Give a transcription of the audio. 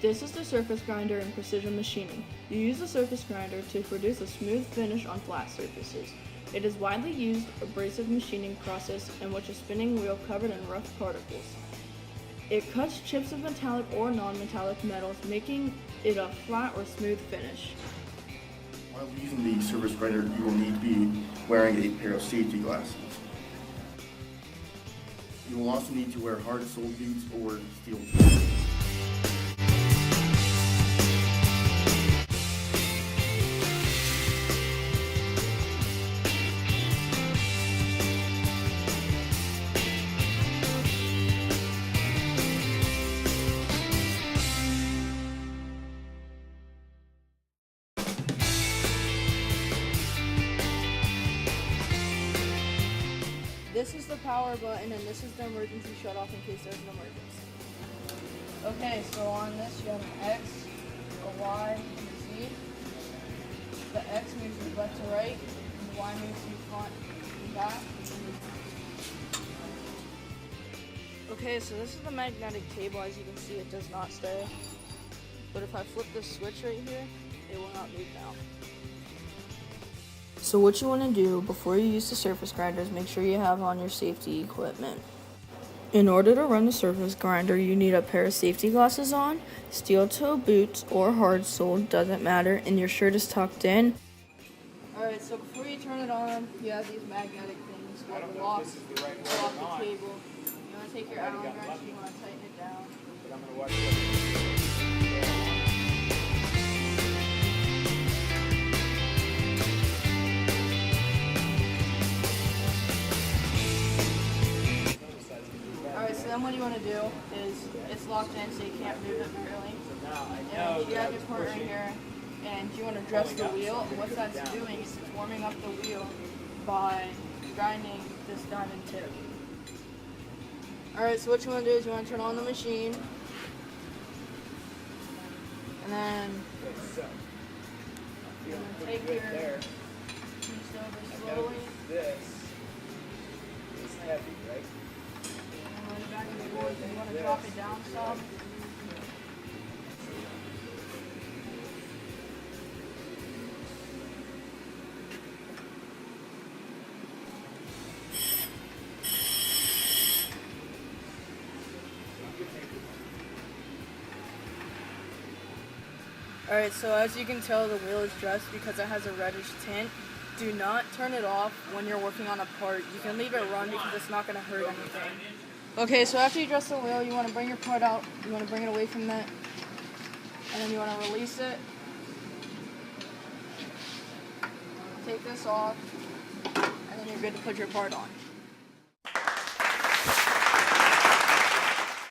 This is the surface grinder in precision machining. You use the surface grinder to produce a smooth finish on flat surfaces. It is widely used abrasive machining process in which a spinning wheel covered in rough particles. It cuts chips of metallic or non-metallic metals, making it a flat or smooth finish. While using the surface grinder, you will need to be wearing a pair of safety glasses. You will also need to wear hard-soled boots or steel toes. This is the power button and this is the emergency shut-off in case there's an emergency. Okay, so on this you have an X, a Y, and a Z. The X moves you left to right, and the Y moves you front and back. Okay, so this is the magnetic table. As you can see, it does not stay. But if I flip this switch right here, it will not move now. So what you want to do before you use the surface grinder is make sure you have on your safety equipment. In order to run the surface grinder, you need a pair of safety glasses on, steel toe boots or hard soled, doesn't matter, and your shirt is tucked in. Alright, so before you turn it on, you have these magnetic things that lock the cable. You want to take your Allen wrench, you want to tighten it down. So then what you want to do is, it's locked in so you can't move it really. And you have your part right here, and you want to adjust the wheel. And what that's doing is it's warming up the wheel by grinding this diamond tip. Alright, so what you want to do is you want to turn on the machine. And then you want to take your piece over slowly. This is heavy, right? You want to drop it down some. Alright, so as you can tell, the wheel is dressed because it has a reddish tint. Do not turn it off when you're working on a part. You can leave it run because it's not going to hurt anything. Okay, so after you dress the wheel, you want to bring your part out. You want to bring it away from that. And then you want to release it. Take this off. And then you're good to put your part on.